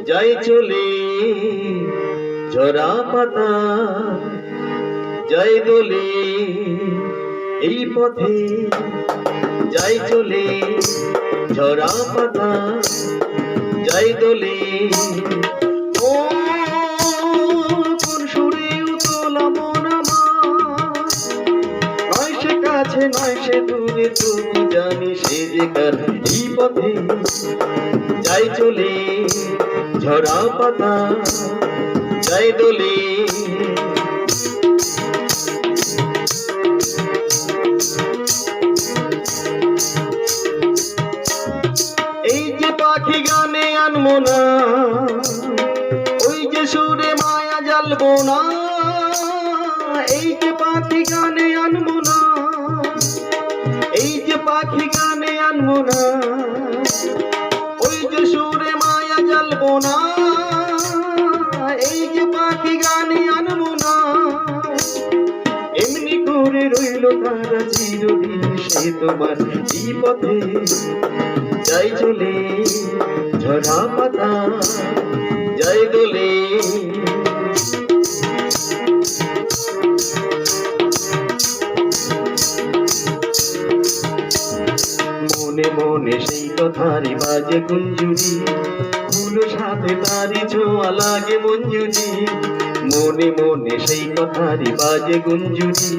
যাই চলে ঝরা পাতা, যাই দোলে এই পথে, যাই চলে ঝরা পাতা, যাই দোলে। ও কোন সুরে উতলা মন আমার, নয় সে কাছে নয় সে দূরে, তবু জানি সে যে কার এই পথে, যাই চলে ঝরা পাতা, যাই দোলে। এই যে পাখি গানে আনবো না, ওই যে সুরে মায়া জ্বালবো না। এই যে পাখি গানে আনবো না, এই যে পাখি গানে আনবো না, ওই যে সুরে মায়া জ্বালবো না। এই যে পাখি গানে আনবো না, এমনি করে রইল তারা চিরদিন সে তোমার এই পথে, যাই চলে ঝরা পাতা, যাই দোলে। মনে মনে সেই কথারই বাজে গুঞ্জুরি, ফুল সাথে তারি ছোঁয়া লাগে মঞ্জুরি। মনে মনে সেই কথারই বাজে গুঞ্জুরি,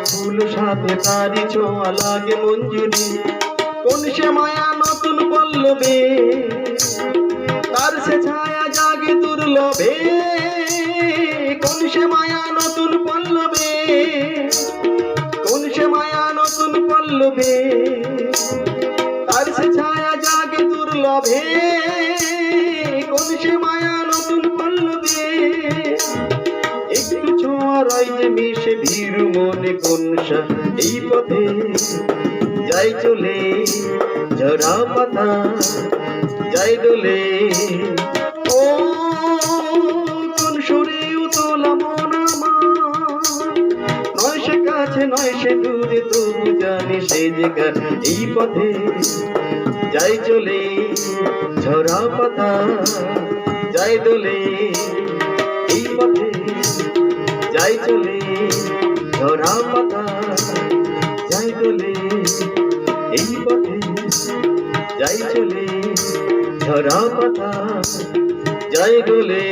ফুল সাথে তারি ছোঁয়া লাগে মঞ্জুরি। কোন সে মায়া নতুন পল্লবে, তার সে ছায়া জাগে দুর্লভে। কোন সে মায়া নতুন পল্লবে, কোন সে মায়া নতুন পল্লবে, তার সে ছায়া জাগে দুর্লভে। কোন সে মায়া নতুন পল্লবে, একটু ছোঁয়া রয় যে মিশে ভীরু মনে কোন সা এই পথে, যাই চলে ঝরা পাতা, যাই দোলে। ও কোন সুরে উতলা মন আমার, নয় সে কাছে নয় সে দূরে, তবু জানি সে যে কার এই পথে, যাই চলে ঝরা পাতা, যাই দোলে। এই পথে যাই চলে ঝরা পাতা, যাই দোলে। এই পথে যাই চলে ঝরা পাতা, যাই দোলে।